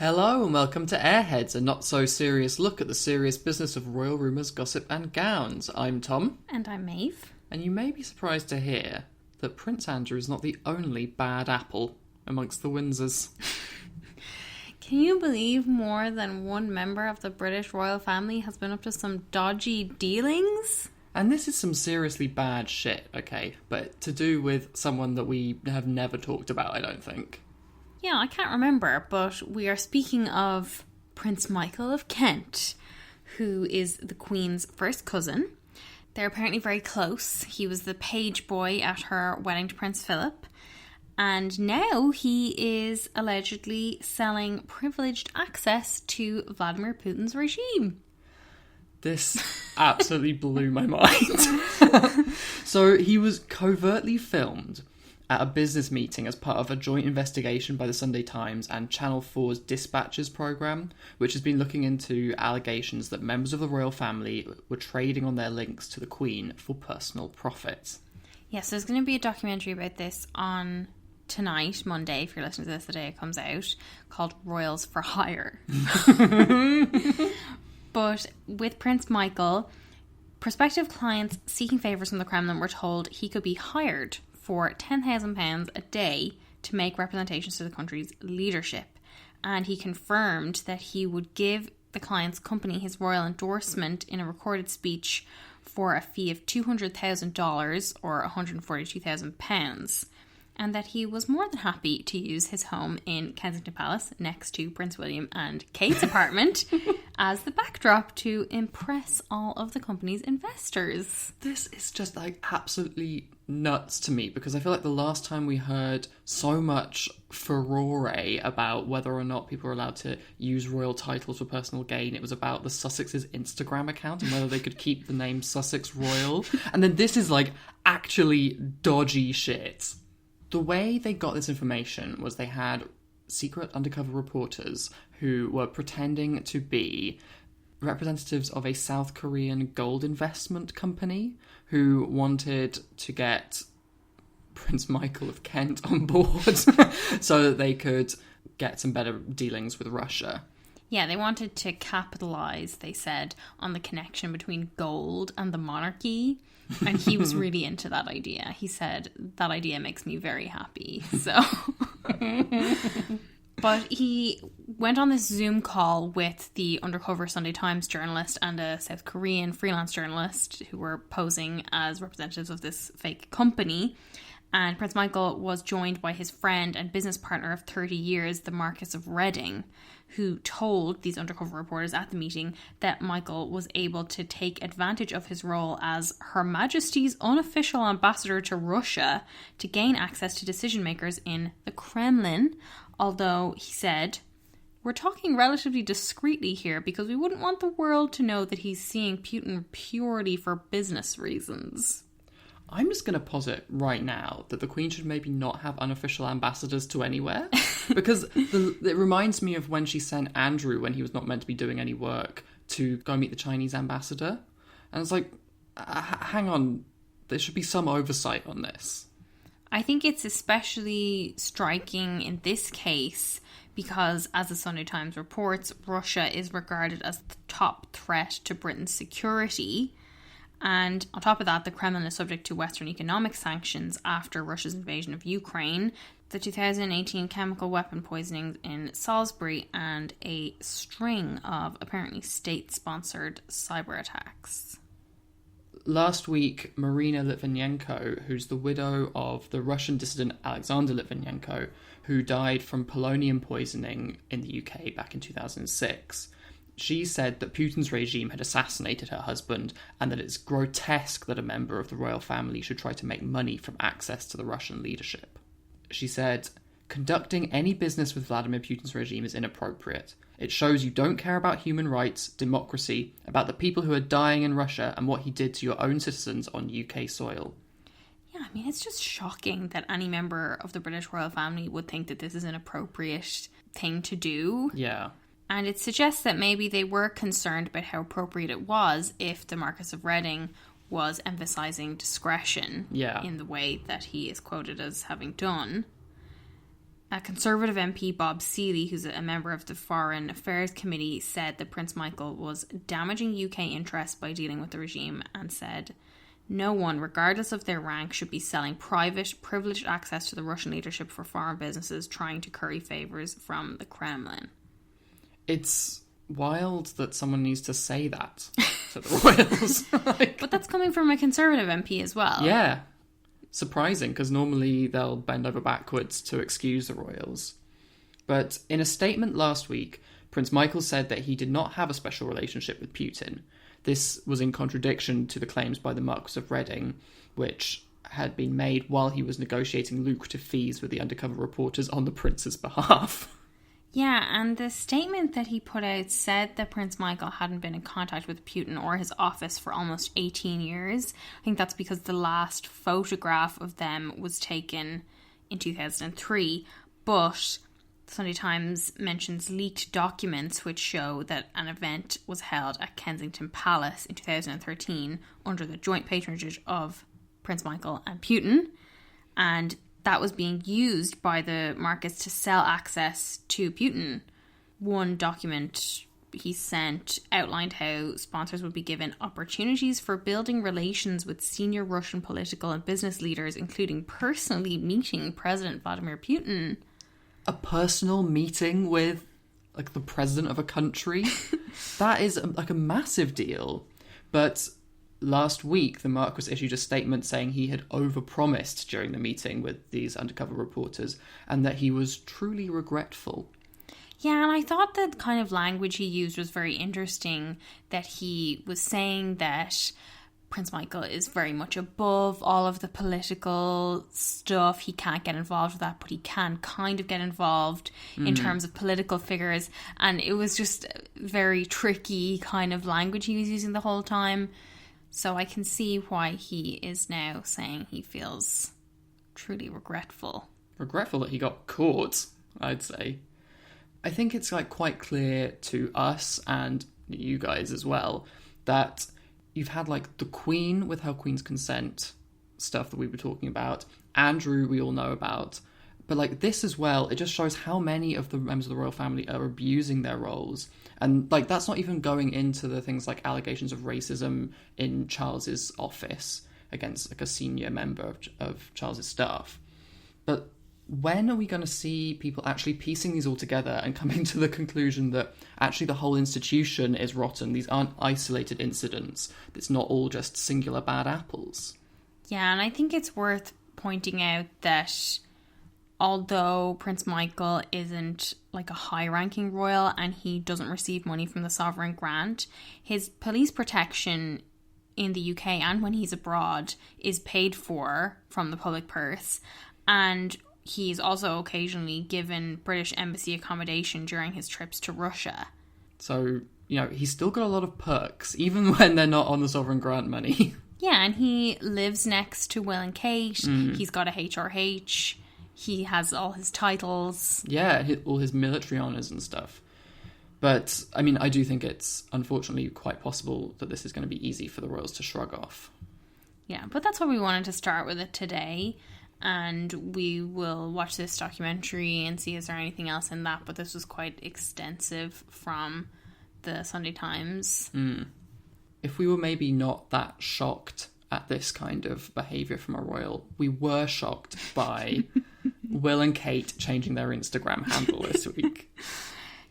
Hello and welcome to Airheads, a not-so-serious look at the serious business of royal rumours, gossip and gowns. I'm Tom. And I'm Maeve. And you may be surprised to hear that Prince Andrew is not the only bad apple amongst the Windsors. Can you believe more than one member of the British royal family has been up to some dodgy dealings? And this is some seriously bad shit, okay? But to do with someone that we have never talked about, I don't think. Yeah, I can't remember, but we are speaking of Prince Michael of Kent, who is the Queen's first cousin. They're apparently very close. He was the page boy at her wedding to Prince Philip. And now he is allegedly selling privileged access to Vladimir Putin's regime. This absolutely blew my mind. So he was covertly filmed at a business meeting as part of a joint investigation by the Sunday Times and Channel 4's Dispatches programme, which has been looking into allegations that members of the royal family were trading on their links to the Queen for personal profit. Yes, there's going to be a documentary about this on tonight, Monday, if you're listening to this the day it comes out, called Royals for Hire. But with Prince Michael, prospective clients seeking favours from the Kremlin were told he could be hired for £10,000 a day to make representations to the country's leadership. And he confirmed that he would give the client's company his royal endorsement in a recorded speech for a fee of $200,000 or £142,000. And that he was more than happy to use his home in Kensington Palace next to Prince William and Kate's apartment as the backdrop to impress all of the company's investors. This is just absolutely nuts to me, because I feel like the last time we heard so much furore about whether or not people are allowed to use royal titles for personal gain, it was about the Sussex's Instagram account and whether they could keep the name Sussex Royal. And then this is actually dodgy shit. The way they got this information was they had secret undercover reporters who were pretending to be representatives of a South Korean gold investment company who wanted to get Prince Michael of Kent on board so that they could get some better dealings with Russia. Yeah, they wanted to capitalise, they said, on the connection between gold and the monarchy. And he was really into that idea. He said, that idea makes me very happy. So, but he went on this Zoom call with the undercover Sunday Times journalist and a South Korean freelance journalist who were posing as representatives of this fake company. And Prince Michael was joined by his friend and business partner of 30 years, the Marquess of Reading, who told these undercover reporters at the meeting that Michael was able to take advantage of his role as Her Majesty's unofficial ambassador to Russia to gain access to decision makers in the Kremlin. Although, he said, we're talking relatively discreetly here because we wouldn't want the world to know that he's seeing Putin purely for business reasons. I'm just going to posit right now that the Queen should maybe not have unofficial ambassadors to anywhere. Because it reminds me of when she sent Andrew, when he was not meant to be doing any work, to go meet the Chinese ambassador. And it's like, hang on, there should be some oversight on this. I think it's especially striking in this case because, as the Sunday Times reports, Russia is regarded as the top threat to Britain's security. And on top of that, the Kremlin is subject to Western economic sanctions after Russia's invasion of Ukraine, the 2018 chemical weapon poisonings in Salisbury, and a string of apparently state-sponsored cyber attacks. Last week, Marina Litvinenko, who's the widow of the Russian dissident Alexander Litvinenko, who died from polonium poisoning in the UK back in 2006, she said that Putin's regime had assassinated her husband and that it's grotesque that a member of the royal family should try to make money from access to the Russian leadership. She said, conducting any business with Vladimir Putin's regime is inappropriate. It shows you don't care about human rights, democracy, about the people who are dying in Russia and what he did to your own citizens on UK soil. Yeah, I mean, it's just shocking that any member of the British royal family would think that this is an appropriate thing to do. Yeah. And it suggests that maybe they were concerned about how appropriate it was if the Marquess of Reading was emphasising discretion in the way that he is quoted as having done. A Conservative MP, Bob Seeley, who's a member of the Foreign Affairs Committee, said that Prince Michael was damaging UK interests by dealing with the regime, and said, "No one, regardless of their rank, should be selling private, privileged access to the Russian leadership for foreign businesses trying to curry favours from the Kremlin." It's wild that someone needs to say that to the royals. But that's coming from a Conservative MP as well. Yeah. Surprising, because normally they'll bend over backwards to excuse the royals. But in a statement last week, Prince Michael said that he did not have a special relationship with Putin. This was in contradiction to the claims by the Marquis of Reading, which had been made while he was negotiating lucrative fees with the undercover reporters on the prince's behalf. Yeah, and the statement that he put out said that Prince Michael hadn't been in contact with Putin or his office for almost 18 years. I think that's because the last photograph of them was taken in 2003. But the Sunday Times mentions leaked documents which show that an event was held at Kensington Palace in 2013 under the joint patronage of Prince Michael and Putin. And that was being used by the markets to sell access to Putin. One document he sent outlined how sponsors would be given opportunities for building relations with senior Russian political and business leaders, including personally meeting President Vladimir Putin. A personal meeting with, like, the president of a country? That is, like, a massive deal. But last week, the Marquis issued a statement saying he had overpromised during the meeting with these undercover reporters and that he was truly regretful. Yeah, and I thought the kind of language he used was very interesting, that he was saying that Prince Michael is very much above all of the political stuff. He can't get involved with that, but he can kind of get involved in terms of political figures. And it was just very tricky kind of language he was using the whole time. So I can see why he is now saying he feels truly regretful. Regretful that he got caught, I'd say. I think it's, like, quite clear to us and you guys as well that you've had, like, the Queen with her Queen's consent stuff that we were talking about. Andrew, we all know about. But, like, this as well, it just shows how many of the members of the royal family are abusing their roles. And, like, that's not even going into the things like allegations of racism in Charles's office against, like, a senior member of Charles's staff. But when are we going to see people actually piecing these all together and coming to the conclusion that actually the whole institution is rotten? These aren't isolated incidents. It's not all just singular bad apples. Yeah, and I think it's worth pointing out that although Prince Michael isn't like a high-ranking royal and he doesn't receive money from the sovereign grant, his police protection in the UK and when he's abroad is paid for from the public purse, and he's also occasionally given British embassy accommodation during his trips to Russia. So, you know, he's still got a lot of perks, even when they're not on the sovereign grant money. Yeah, and he lives next to Will and Kate. He's got a HRH. He has all his titles. Yeah, all his military honours and stuff. But, I mean, I do think it's unfortunately quite possible that this is going to be easy for the royals to shrug off. Yeah, but that's why we wanted to start with it today. And we will watch this documentary and see is there anything else in that. But this was quite extensive from the Sunday Times. If we were maybe not that shocked at this kind of behaviour from a royal, we were shocked by Will and Kate changing their Instagram handle this week.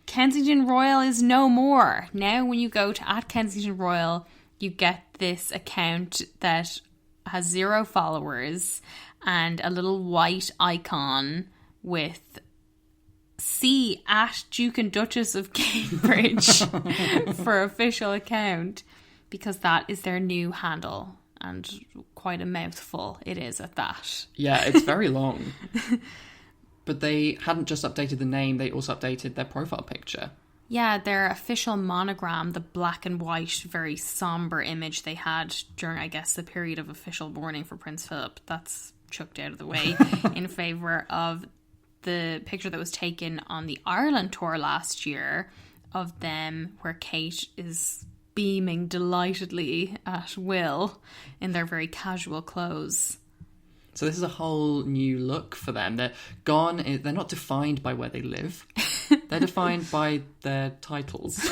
Kensington Royal is no more. Now when you go to @Kensington Royal, you get this account that has 0 followers and a little white icon with C @Duke and Duchess of Cambridge for official account, because that is their new handle, and quite a mouthful it is at that. Yeah, it's very long. But they hadn't just updated the name, they also updated their profile picture. Yeah, their official monogram, the black and white, very somber image they had during, I guess, the period of official mourning for Prince Philip, that's chucked out of the way in favour of the picture that was taken on the Ireland tour last year of them, where Kate is beaming delightedly at Will in their very casual clothes. So this is a whole new look for them. They're not defined by where they live. They're defined by their titles.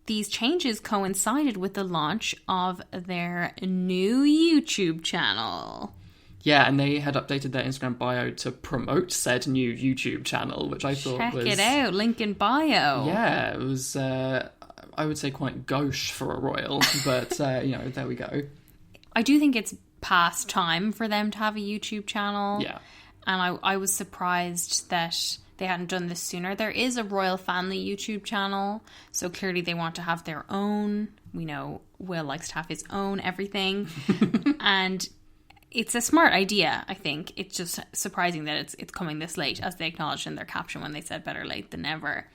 These changes coincided with the launch of their new YouTube channel. Yeah, and they had updated their Instagram bio to promote said new YouTube channel, which I thought was... Check it out, link in bio. Yeah, it was, I would say, quite gauche for a royal, but, there we go. I do think it's past time for them to have a YouTube channel. Yeah. And I was surprised that they hadn't done this sooner. There is a royal family YouTube channel, so clearly they want to have their own. We know Will likes to have his own everything. And it's a smart idea, I think. It's just surprising that it's coming this late, as they acknowledged in their caption when they said better late than never.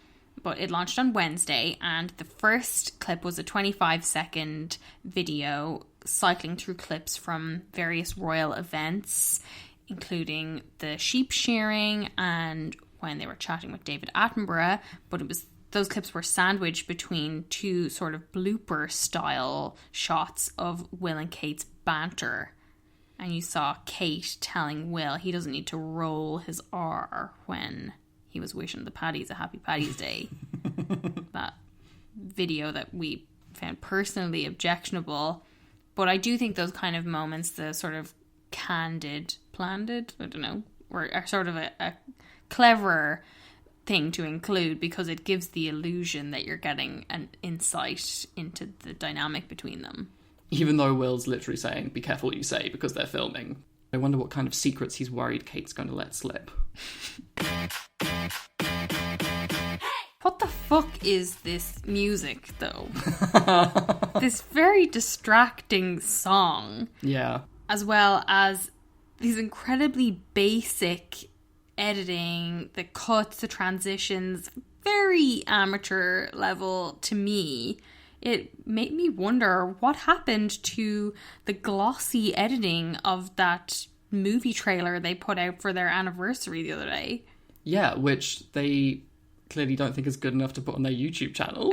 But it launched on Wednesday, and the first clip was a 25-second video cycling through clips from various royal events, including the sheep shearing and when they were chatting with David Attenborough. But those clips were sandwiched between two sort of blooper style shots of Will and Kate's banter. And you saw Kate telling Will he doesn't need to roll his R when he was wishing the Paddies a happy Paddy's Day. That video that we found personally objectionable. But I do think those kind of moments, the sort of candid, I don't know, are sort of a clever thing to include, because it gives the illusion that you're getting an insight into the dynamic between them. Even though Will's literally saying, be careful what you say, because they're filming. I wonder what kind of secrets he's worried Kate's going to let slip. What the fuck is this music, though? This very distracting song. Yeah. As well as these incredibly basic editing, the cuts, the transitions, very amateur level to me. It made me wonder what happened to the glossy editing of that movie trailer they put out for their anniversary the other day. Yeah, which they clearly don't think is good enough to put on their YouTube channel.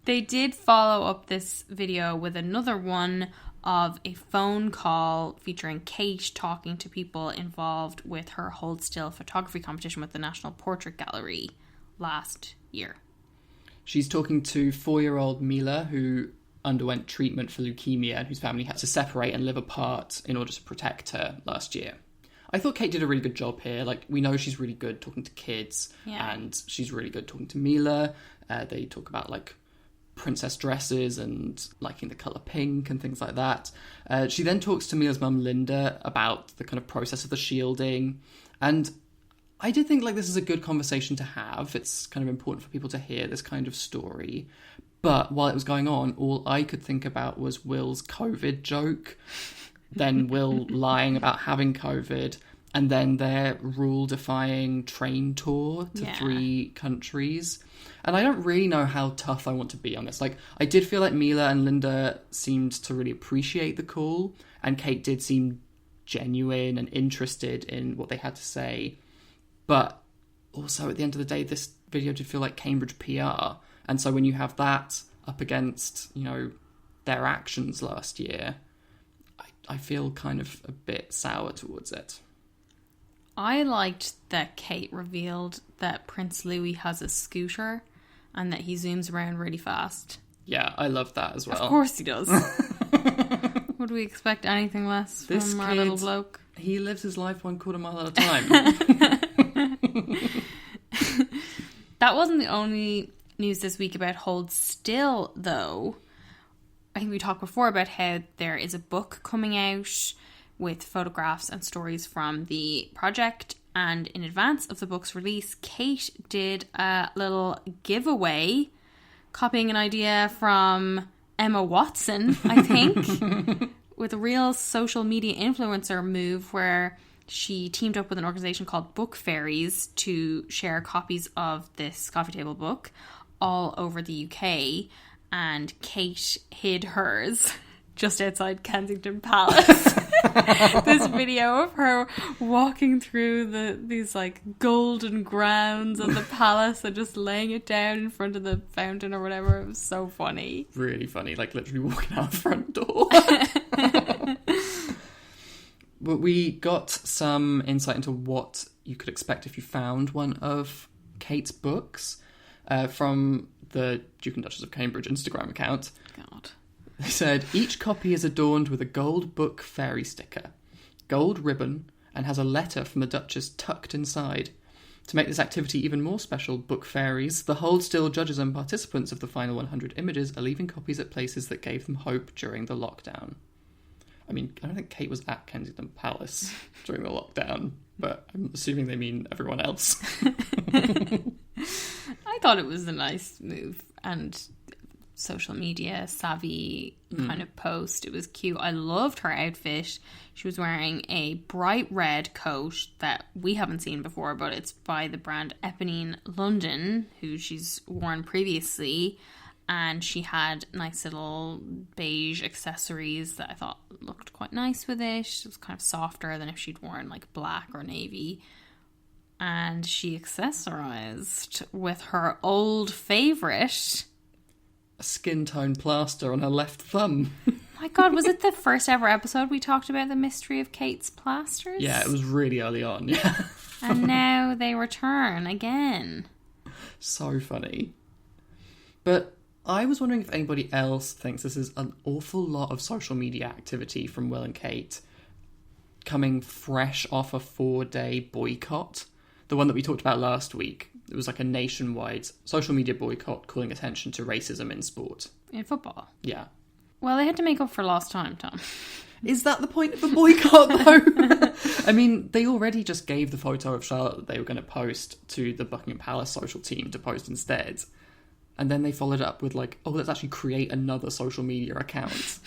They did follow up this video with another one of a phone call featuring Kate talking to people involved with her Hold Still photography competition with the National Portrait Gallery last year. She's talking to 4-year-old Mila, who underwent treatment for leukemia and whose family had to separate and live apart in order to protect her last year. I thought Kate did a really good job here. Like, we know she's really good talking to kids, and she's really good talking to Mila. They talk about, like, princess dresses and liking the colour pink and things like that. She then talks to Mila's mum, Linda, about the kind of process of the shielding. And I did think, like, this is a good conversation to have. It's kind of important for people to hear this kind of story. But while it was going on, all I could think about was Will's COVID joke, then Will lying about having COVID, and then their rule-defying train tour to 3 countries. And I don't really know how tough I want to be on this. Like, I did feel like Mila and Linda seemed to really appreciate the call, and Kate did seem genuine and interested in what they had to say. But also, at the end of the day, this video did feel like Cambridge PR. And so when you have that up against, their actions last year, I feel kind of a bit sour towards it. I liked that Kate revealed that Prince Louis has a scooter and that he zooms around really fast. Yeah, I love that as well. Of course he does. Would we expect anything less from our little bloke? He lives his life 1/4 mile at a time. That wasn't the only news this week about Hold Still, though. I think we talked before about how there is a book coming out with photographs and stories from the project. And in advance of the book's release, Kate did a little giveaway, copying an idea from Emma Watson, I think, with a real social media influencer move where she teamed up with an organisation called Book Fairies to share copies of this coffee table book all over the UK. And Kate hid hers just outside Kensington Palace. this video of her walking through these like golden grounds of the palace and just laying it down in front of the fountain or whatever. It was so funny. Really funny, like literally walking out the front door. But we got some insight into what you could expect if you found one of Kate's books from the Duke and Duchess of Cambridge Instagram account. God. They said, each copy is adorned with a gold book fairy sticker, gold ribbon, and has a letter from the Duchess tucked inside. To make this activity even more special, book fairies, the Hold Still judges and participants of the final 100 images are leaving copies at places that gave them hope during the lockdown. I mean, I don't think Kate was at Kensington Palace during the lockdown, but I'm assuming they mean everyone else. I thought it was a nice move and social media savvy kind of post. It was cute. I loved her outfit. She was wearing a bright red coat that we haven't seen before, but it's by the brand Eponine London, who she's worn previously. And she had nice little beige accessories that I thought looked quite nice with it. It was kind of softer than if she'd worn like black or navy. And she accessorized with her old favourite, A skin tone plaster on her left thumb. my God, was it the first ever episode we talked about the mystery of Kate's plasters? Yeah, it was really early on, yeah. And now they return again. So funny. But I was wondering if anybody else thinks this is an awful lot of social media activity from Will and Kate coming fresh off a 4-day boycott. The one that we talked about last week. It was like a nationwide social media boycott calling attention to racism in sport. In football? Yeah. Well, they had to make up for lost time, Tom. Is that the point of the boycott, though? I mean, they already just gave the photo of Charlotte that they were going to post to the Buckingham Palace social team to post instead. And then they followed up with like, oh, let's actually create another social media account.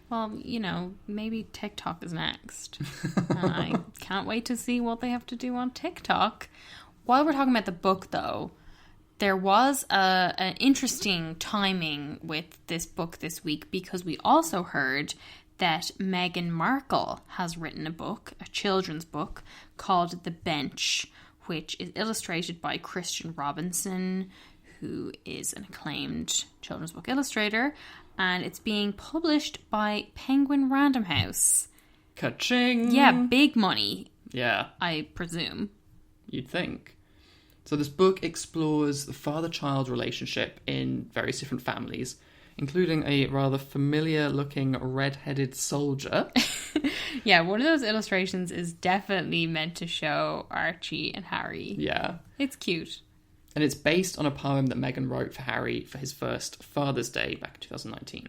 Well, you know, maybe TikTok is next. I can't wait to see what they have to do on TikTok. While we're talking about the book, though, there was an interesting timing with this book this week because we also heard that Meghan Markle has written a book, a children's book, called The Bench, which is illustrated by Christian Robinson, who is an acclaimed children's book illustrator, and it's being published by Penguin Random House. Ka-ching! Yeah, big money. Yeah. I presume. You'd think. So this book explores the father-child relationship in various different families, including a rather familiar-looking red-headed soldier. Yeah, one of those illustrations is definitely meant to show Archie and Harry. Yeah. It's cute. And it's based on a poem that Meghan wrote for Harry for his first Father's Day back in 2019.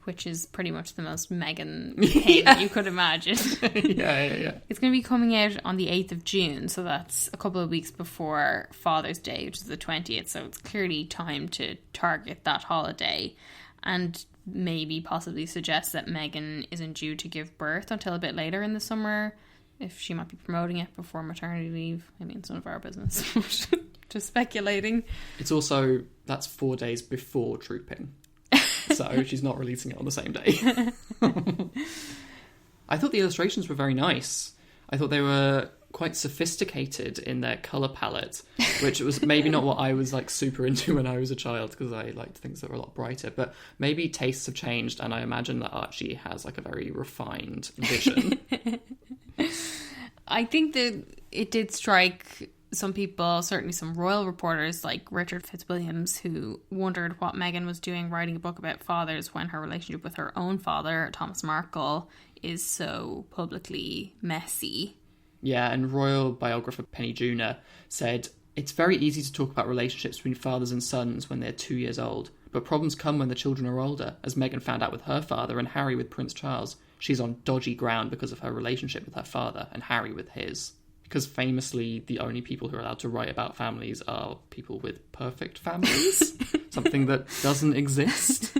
Which is pretty much the most Meghan thing you could imagine. Yeah. It's going to be coming out on the 8th of June, so that's a couple of weeks before Father's Day, which is the 20th, so it's clearly time to target that holiday and maybe possibly suggest that Meghan isn't due to give birth until a bit later in the summer, if she might be promoting it before maternity leave. I mean, it's none of our business. Just speculating. It's also, that's 4 days before trooping. So she's not releasing it on the same day. I thought the illustrations were very nice. I thought they were quite sophisticated in their colour palette, which was maybe not what I was like super into when I was a child, because I liked things that were a lot brighter. But maybe tastes have changed, and I imagine that Archie has like a very refined vision. I think that it did strike some people, certainly some royal reporters like Richard Fitzwilliams, who wondered what Meghan was doing writing a book about fathers when her relationship with her own father, Thomas Markle, is so publicly messy. Yeah, and royal biographer Penny Junor said, "It's very easy to talk about relationships between fathers and sons when they're 2 years old, but problems come when the children are older, as Meghan found out with her father and Harry with Prince Charles. She's on dodgy ground because of her relationship with her father and Harry with his." Because famously, the only people who are allowed to write about families are people with perfect families. Something that doesn't exist.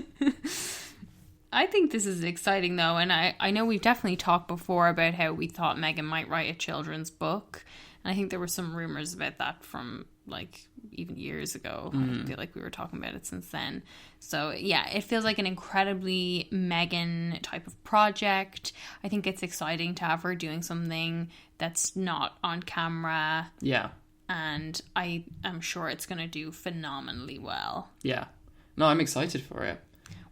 I think this is exciting, though, and I know we've definitely talked before about how we thought Meghan might write a children's book. And I think there were some rumours about that from like even years ago. I feel like we were talking about it since then. So yeah, it feels like an incredibly Megan type of project. I think it's exciting to have her doing something that's not on camera. Yeah. And I am sure it's going to do phenomenally well. Yeah. No, I'm excited for it.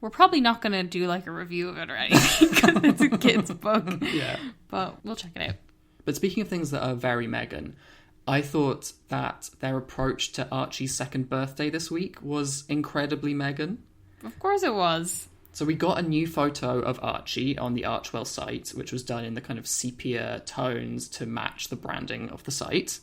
We're probably not going to do like a review of it or anything because it's a kid's book. Yeah. But we'll check it out. But speaking of things that are very Megan, I thought that their approach to Archie's second birthday this week was incredibly Megan. Of course it was. So we got a new photo of Archie on the Archewell site, which was done in the kind of sepia tones to match the branding of the site.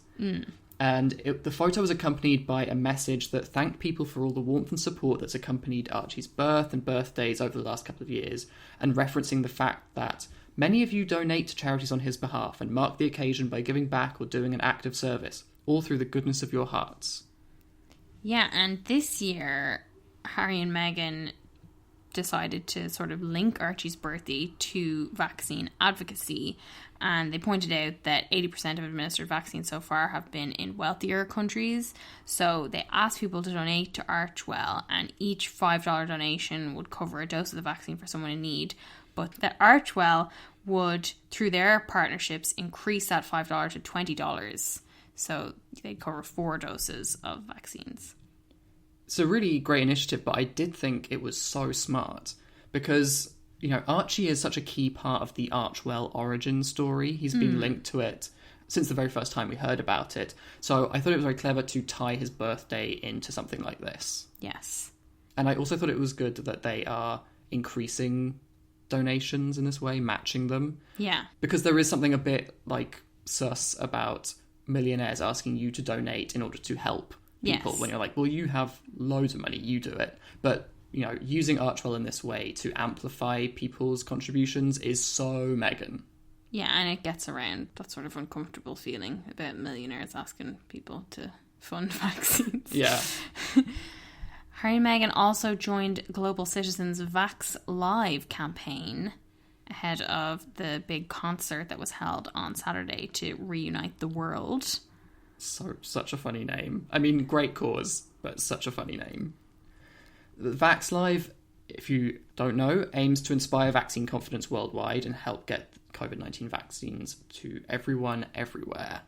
And the photo was accompanied by a message that thanked people for all the warmth and support that's accompanied Archie's birth and birthdays over the last couple of years, and referencing the fact that many of you donate to charities on his behalf and mark the occasion by giving back or doing an act of service, all through the goodness of your hearts. Yeah, and this year, Harry and Meghan decided to sort of link Archie's birthday to vaccine advocacy, and they pointed out that 80% of administered vaccines so far have been in wealthier countries. So they asked people to donate to Archewell, and each $5 donation would cover a dose of the vaccine for someone in need. But that Archewell would, through their partnerships, increase that $5 to $20. So they'd cover 4 doses of vaccines. It's a really great initiative, but I did think it was so smart because, you know, Archie is such a key part of the Archewell origin story. He's been linked to it since the very first time we heard about it. So I thought it was very clever to tie his birthday into something like this. Yes. And I also thought it was good that they are increasing donations in this way, matching them. Yeah. Because there is something a bit, like, sus about millionaires asking you to donate in order to help people. Yes. When you're like, well, you have loads of money, you do it. But, you know, using Archewell in this way to amplify people's contributions is so Megan. Yeah, and it gets around that sort of uncomfortable feeling about millionaires asking people to fund vaccines. Yeah. Harry and Meghan also joined Global Citizens' Vax Live campaign ahead of the big concert that was held on Saturday to reunite the world. Such a funny name. I mean, great cause, but such a funny name. The Vax Live, if you don't know, aims to inspire vaccine confidence worldwide and help get COVID-19 vaccines to everyone, everywhere.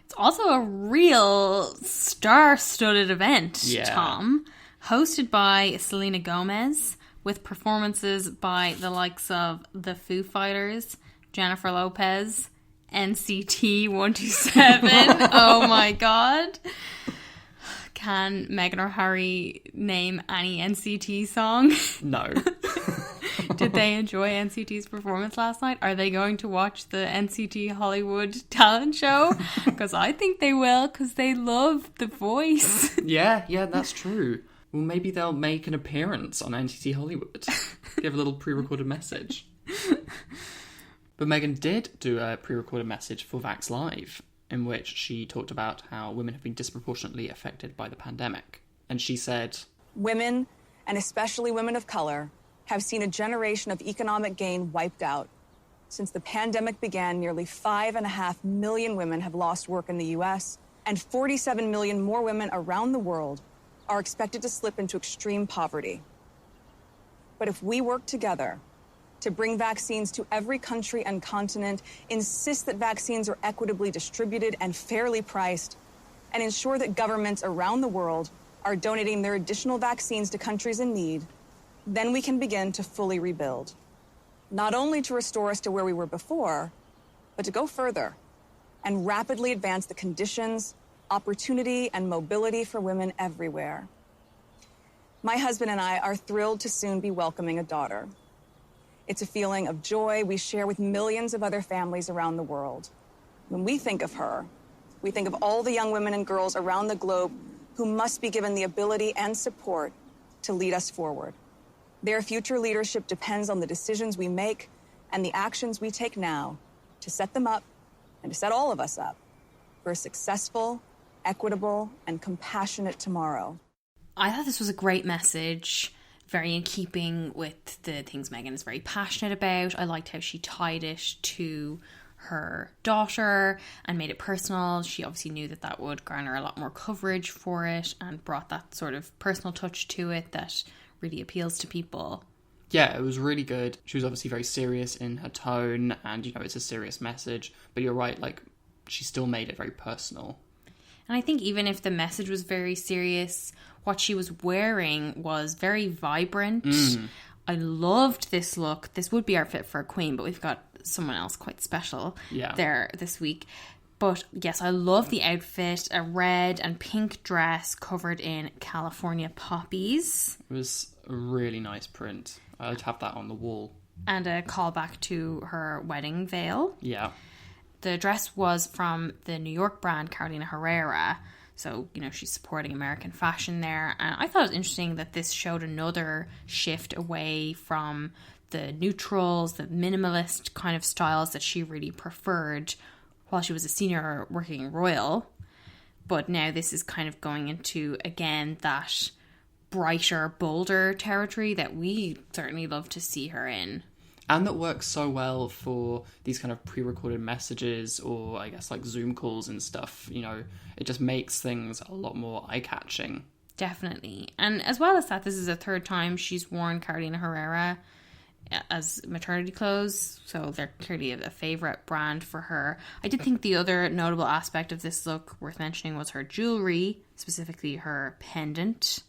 It's also a real star-studded event, Tom, hosted by Selena Gomez, with performances by the likes of the Foo Fighters, Jennifer Lopez, NCT 127. Oh my god. Can Meghan or Harry name any NCT song? No. Did they enjoy NCT's performance last night? Are they going to watch the NCT Hollywood talent show? Because I think they will, because they love The Voice. Yeah, that's true. Well, maybe they'll make an appearance on NCT Hollywood. Give a little pre-recorded message. But Meghan did do a pre-recorded message for Vax Live, in which she talked about how women have been disproportionately affected by the pandemic. And she said, "Women, and especially women of color, have seen a generation of economic gain wiped out. Since the pandemic began, nearly 5.5 million women have lost work in the U.S., and 47 million more women around the world are expected to slip into extreme poverty. But if we work together to bring vaccines to every country and continent, insist that vaccines are equitably distributed and fairly priced, and ensure that governments around the world are donating their additional vaccines to countries in need, then we can begin to fully rebuild. Not only to restore us to where we were before, but to go further and rapidly advance the conditions, opportunity, and mobility for women everywhere. My husband and I are thrilled to soon be welcoming a daughter. It's a feeling of joy we share with millions of other families around the world. When we think of her, we think of all the young women and girls around the globe who must be given the ability and support to lead us forward. Their future leadership depends on the decisions we make and the actions we take now to set them up and to set all of us up for a successful, equitable, and compassionate tomorrow." I thought this was a great message, very in keeping with the things Meghan is very passionate about. I liked how she tied it to her daughter and made it personal. She obviously knew that would garner a lot more coverage for it and brought that sort of personal touch to it that really appeals to people. Yeah, it was really good. She was obviously very serious in her tone, and, it's a serious message. But you're right, like, she still made it very personal. And I think even if the message was very serious, what she was wearing was very vibrant. I loved this look. This would be our fit for a queen, but we've got someone else quite special there this week. But yes, I love the outfit. A red and pink dress covered in California poppies. It was a really nice print. I'd have that on the wall. And a callback to her wedding veil. Yeah. The dress was from the New York brand Carolina Herrera. So, she's supporting American fashion there. And I thought it was interesting that this showed another shift away from the neutrals, the minimalist kind of styles that she really preferred while she was a senior working royal. But now this is kind of going into, again, that brighter, bolder territory that we certainly love to see her in. And that works so well for these kind of pre-recorded messages or, I guess, like Zoom calls and stuff. It just makes things a lot more eye-catching. Definitely. And as well as that, this is the third time she's worn Carolina Herrera as maternity clothes. So they're clearly a favourite brand for her. I did think the other notable aspect of this look worth mentioning was her jewellery, specifically her pendant.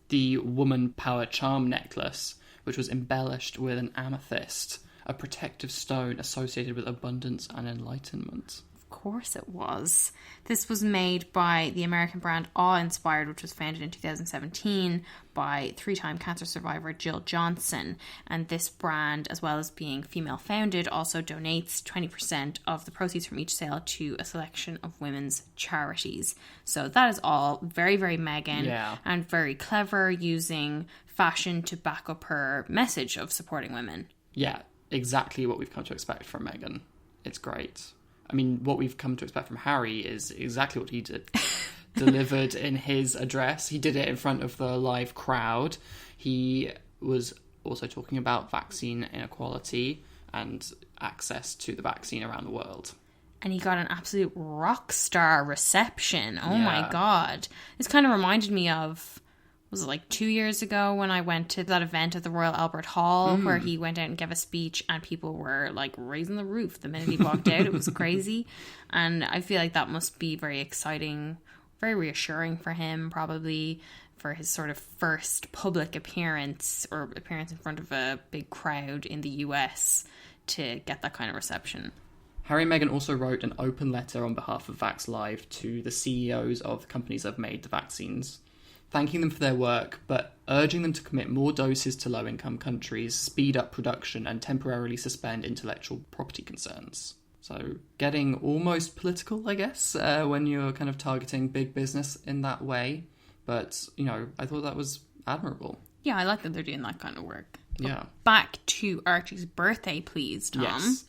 The Woman Power Charm necklace, which was embellished with an amethyst, a protective stone associated with abundance and enlightenment. Of course it was. This was made by the American brand Awe Inspired, which was founded in 2017 by three-time cancer survivor Jill Johnson. And this brand, as well as being female-founded, also donates 20% of the proceeds from each sale to a selection of women's charities. So that is all very, very Meghan and very clever, using fashion to back up her message of supporting women. Yeah, exactly what we've come to expect from Meghan. It's great. I mean, what we've come to expect from Harry is exactly what he did. Delivered in his address. He did it in front of the live crowd. He was also talking about vaccine inequality and access to the vaccine around the world. And he got an absolute rock star reception. Oh my God. This kind of reminded me of, was it like 2 years ago when I went to that event at the Royal Albert Hall where he went out and gave a speech and people were like raising the roof the minute he walked out. It was crazy. And I feel like that must be very exciting, very reassuring for him, probably, for his sort of first public appearance or appearance in front of a big crowd in the US to get that kind of reception. Harry and Meghan also wrote an open letter on behalf of Vax Live to the CEOs of the companies that have made the vaccines, thanking them for their work, but urging them to commit more doses to low-income countries, speed up production, and temporarily suspend intellectual property concerns. So getting almost political, I guess, when you're kind of targeting big business in that way. But, I thought that was admirable. Yeah, I like that they're doing that kind of work. Yeah. Back to Archie's birthday, please, Tom. Yes.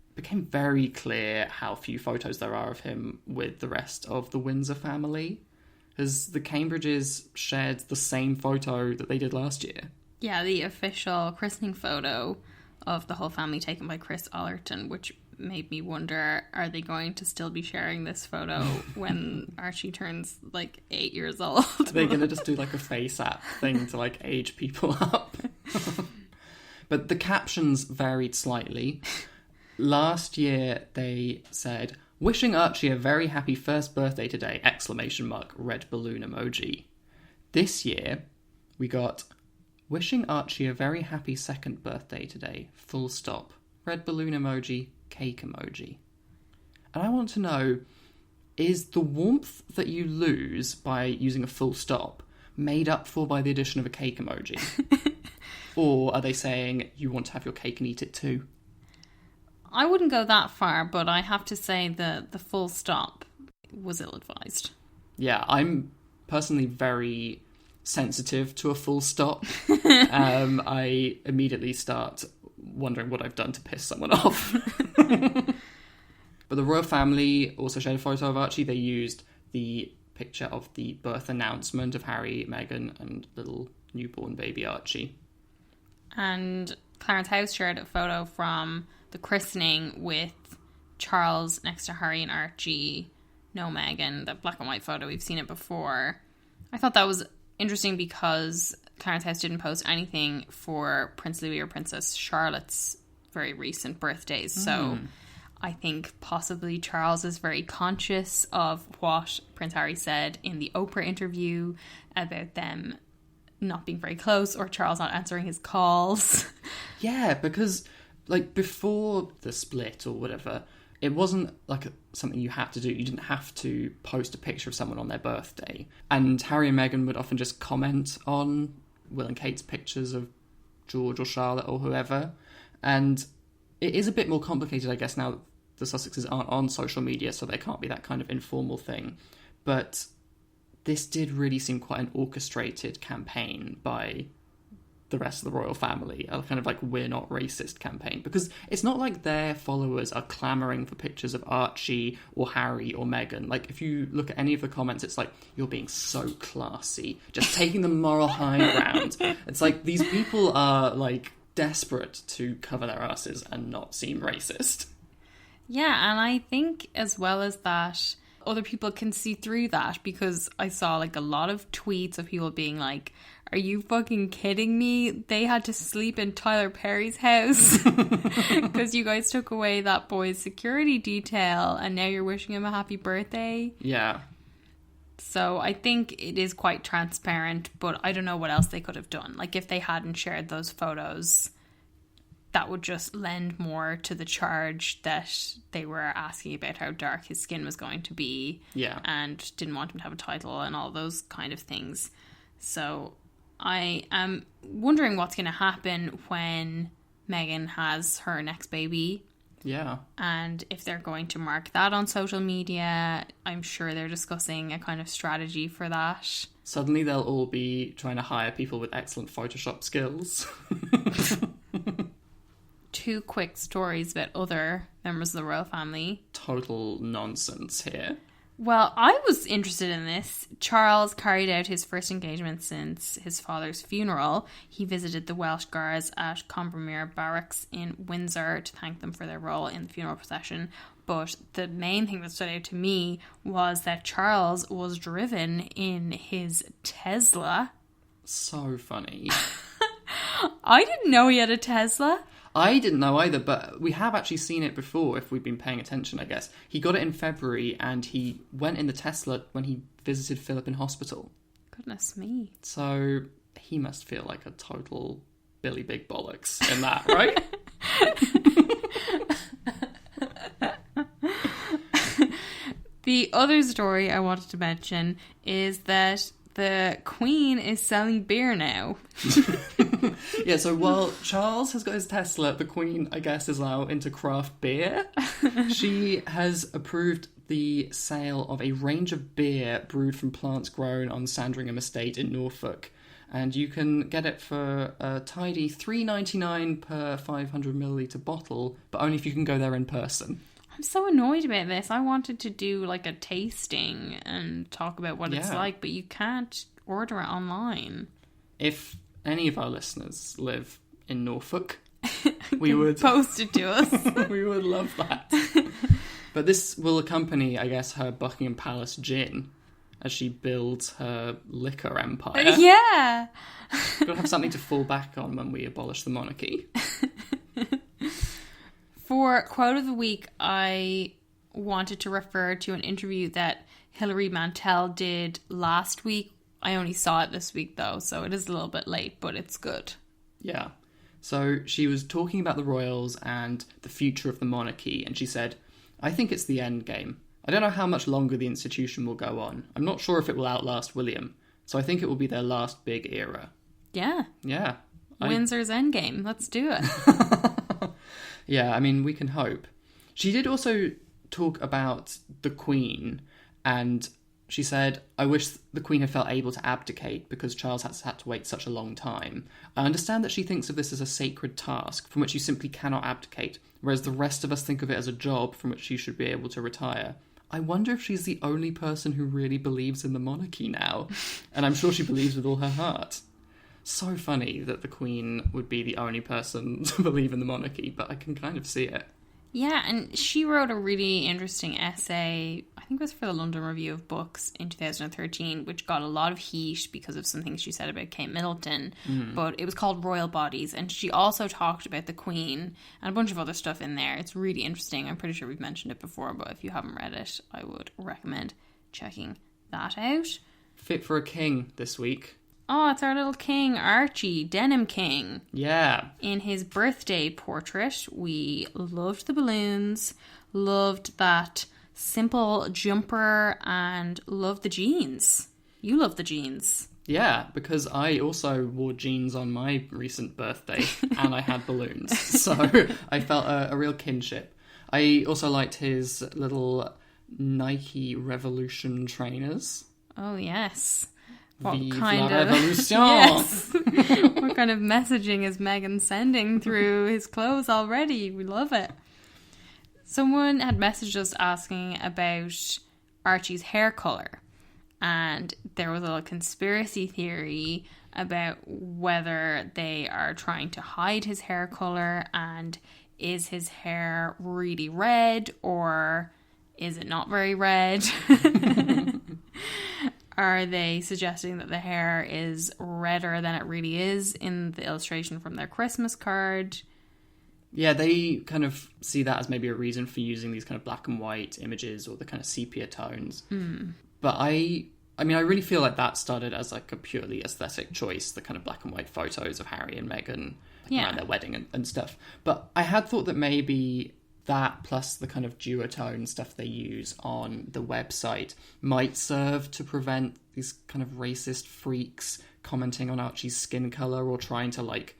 It became very clear how few photos there are of him with the rest of the Windsor family, as the Cambridges shared the same photo that they did last year. Yeah, the official christening photo of the whole family taken by Chris Allerton, which made me wonder, are they going to still be sharing this photo when Archie turns like 8 years old? They're going to just do like a face app thing to like age people up. But the captions varied slightly. Last year they said, "Wishing Archie a very happy first birthday today!" ! Red balloon emoji. This year, we got, "Wishing Archie a very happy second birthday today! Full stop. Red balloon emoji, cake emoji." And I want to know, is the warmth that you lose by using a full stop made up for by the addition of a cake emoji? Or are they saying you want to have your cake and eat it too? I wouldn't go that far, but I have to say that the full stop was ill-advised. Yeah, I'm personally very sensitive to a full stop. I immediately start wondering what I've done to piss someone off. But the royal family also shared a photo of Archie. They used the picture of the birth announcement of Harry, Meghan, and little newborn baby Archie. And Clarence House shared a photo from the christening with Charles next to Harry and Archie, no Meghan, the black and white photo, we've seen it before. I thought that was interesting because Clarence House didn't post anything for Prince Louis or Princess Charlotte's very recent birthdays. So I think possibly Charles is very conscious of what Prince Harry said in the Oprah interview about them not being very close, or Charles not answering his calls. Yeah, because like before the split or whatever, it wasn't like something you had to do. You didn't have to post a picture of someone on their birthday. And Harry and Meghan would often just comment on Will and Kate's pictures of George or Charlotte or whoever. And it is a bit more complicated, I guess, now that the Sussexes aren't on social media, so there can't be that kind of informal thing. But this did really seem quite an orchestrated campaign by the rest of the royal family, a kind of like we're not racist campaign, because it's not like their followers are clamoring for pictures of Archie or Harry or Meghan. Like if you look at any of the comments, it's like, you're being so classy, just taking the moral high ground. It's like these people are like desperate to cover their asses and not seem racist. Yeah, and I think as well as that, other people can see through that, because I saw like a lot of tweets of people being like, are you fucking kidding me? They had to sleep in Tyler Perry's house because you guys took away that boy's security detail and now you're wishing him a happy birthday. Yeah. So I think it is quite transparent, but I don't know what else they could have done. Like if they hadn't shared those photos, that would just lend more to the charge that they were asking about how dark his skin was going to be. Yeah. And didn't want him to have a title and all those kind of things. So I am wondering what's going to happen when Meghan has her next baby. Yeah. And if they're going to mark that on social media. I'm sure they're discussing a kind of strategy for that. Suddenly they'll all be trying to hire people with excellent Photoshop skills. Two quick stories about other members of the royal family. Total nonsense here. Well, I was interested in this. Charles carried out his first engagement since his father's funeral. He visited the Welsh Guards at Combermere Barracks in Windsor to thank them for their role in the funeral procession. But the main thing that stood out to me was that Charles was driven in his Tesla. So funny. I didn't know he had a Tesla. I didn't know either, but we have actually seen it before if we've been paying attention, I guess. He got it in February and he went in the Tesla when he visited Philip in hospital. Goodness me. So he must feel like a total Billy Big Bollocks in that, right? The other story I wanted to mention is that the Queen is selling beer now. Yeah, so while Charles has got his Tesla, the Queen, I guess, is now into craft beer. She has approved the sale of a range of beer brewed from plants grown on Sandringham Estate in Norfolk. And you can get it for a tidy $3.99 per 500ml bottle, but only if you can go there in person. I'm so annoyed about this. I wanted to do like a tasting and talk about what it's like, but you can't order it online. If any of our listeners live in Norfolk, we would post it to us. We would love that. But this will accompany, I guess, her Buckingham Palace gin as she builds her liquor empire. Yeah. Gotta have something to fall back on when we abolish the monarchy. For quote of the week, I wanted to refer to an interview that Hilary Mantel did last week. I only saw it this week though, so it is a little bit late, but it's good. Yeah. So she was talking about the royals and the future of the monarchy, and she said, I think it's the end game. I don't know how much longer the institution will go on. I'm not sure if it will outlast William, so I think it will be their last big era. Yeah. Yeah. Windsor's endgame. Let's do it. Yeah, I mean, we can hope. She did also talk about the Queen, and she said, I wish the Queen had felt able to abdicate because Charles has had to wait such a long time. I understand that she thinks of this as a sacred task from which you simply cannot abdicate, whereas the rest of us think of it as a job from which she should be able to retire. I wonder if she's the only person who really believes in the monarchy now. And I'm sure she believes with all her heart. So funny that the Queen would be the only person to believe in the monarchy, but I can kind of see it. Yeah, and she wrote a really interesting essay, I think it was for the London Review of Books in 2013, which got a lot of heat because of some things she said about Kate Middleton, but it was called Royal Bodies, and she also talked about the Queen and a bunch of other stuff in there. It's really interesting. I'm pretty sure we've mentioned it before, but if you haven't read it, I would recommend checking that out. Fit for a king this week. Oh, it's our little king, Archie, Denim King. Yeah. In his birthday portrait, we loved the balloons, loved that simple jumper, and loved the jeans. You love the jeans. Yeah, because I also wore jeans on my recent birthday and I had balloons. So I felt a real kinship. I also liked his little Nike Revolution trainers. Oh, yes. What Vive kind la of revolution! Yes. What kind of messaging is Meghan sending through his clothes already? We love it. Someone had messaged us asking about Archie's hair color, and there was a conspiracy theory about whether they are trying to hide his hair color, and is his hair really red or is it not very red? Are they suggesting that the hair is redder than it really is in the illustration from their Christmas card? Yeah, they kind of see that as maybe a reason for using these kind of black and white images or the kind of sepia tones. But I mean, I really feel like that started as like a purely aesthetic choice, the kind of black and white photos of Harry and Meghan around their wedding and stuff. But I had thought that maybe that plus the kind of duotone stuff they use on the website might serve to prevent these kind of racist freaks commenting on Archie's skin colour or trying to like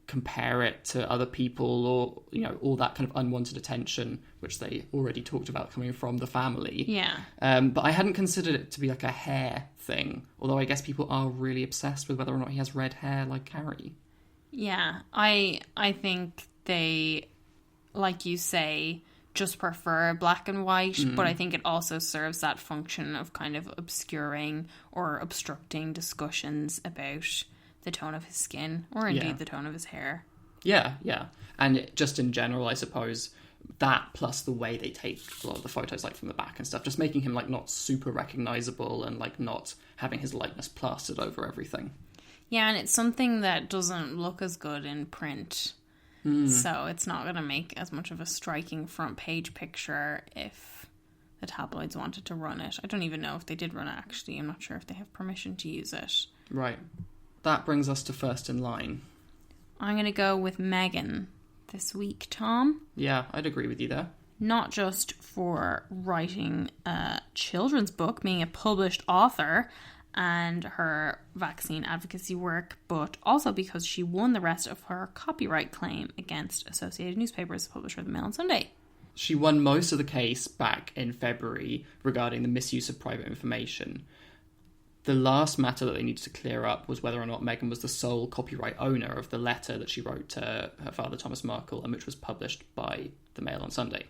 compare it to other people, or, you know, all that kind of unwanted attention which they already talked about coming from the family. Yeah. But I hadn't considered it to be like a hair thing, although I guess people are really obsessed with whether or not he has red hair like Harry. Yeah, I think they, like you say, just prefer black and white, but I think it also serves that function of kind of obscuring or obstructing discussions about the tone of his skin, or indeed the tone of his hair. Yeah. And just in general, I suppose, that plus the way they take a lot of the photos like from the back and stuff, just making him like not super recognisable and like not having his likeness plastered over everything. Yeah, and it's something that doesn't look as good in print. So it's not going to make as much of a striking front page picture if the tabloids wanted to run it. I don't even know if they did run it, actually. I'm not sure if they have permission to use it. Right. That brings us to first in line. I'm going to go with Meghan this week, Tom. Yeah, I'd agree with you there. Not just for writing a children's book, being a published author, and her vaccine advocacy work, but also because she won the rest of her copyright claim against Associated Newspapers, publisher of the Mail on Sunday. She won most of the case back in February regarding the misuse of private information. The last matter that they needed to clear up was whether or not Meghan was the sole copyright owner of the letter that she wrote to her father, Thomas Markle, and which was published by the Mail on Sunday.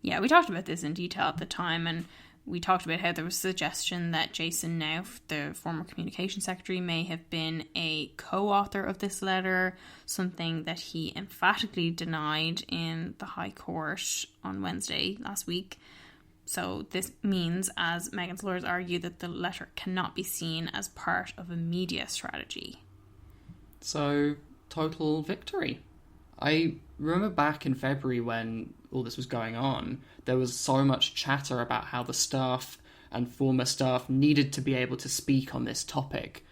Yeah, we talked about this in detail at the time, and we talked about how there was a suggestion that Jason Nauf, the former communication secretary, may have been a co-author of this letter, something that he emphatically denied in the High Court on Wednesday last week. So this means, as Meghan's lawyers argue, that the letter cannot be seen as part of a media strategy. So, total victory. I remember back in February when all this was going on, there was so much chatter about how the staff and former staff needed to be able to speak on this topic.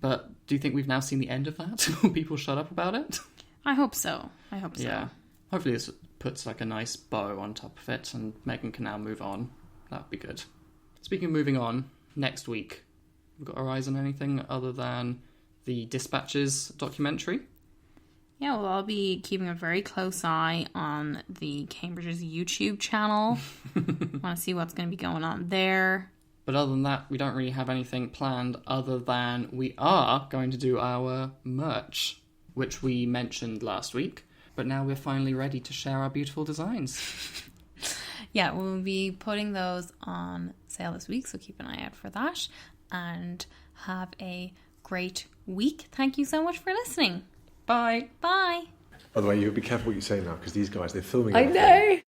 But do you think we've now seen the end of that? Will people shut up about it? I hope so. Yeah. Hopefully this puts like a nice bow on top of it and Meghan can now move on. That'd be good. Speaking of moving on, next week, we've got our eyes on anything other than the Dispatches documentary? Yeah, well, I'll be keeping a very close eye on the Cambridge's YouTube channel. Want to see what's going to be going on there. But other than that, we don't really have anything planned other than we are going to do our merch, which we mentioned last week. But now we're finally ready to share our beautiful designs. Yeah, we'll be putting those on sale this week, so keep an eye out for that. And have a great week. Thank you so much for listening. Bye. Bye. By the way, you be careful what you say now, because these guys, they're filming I everything. know.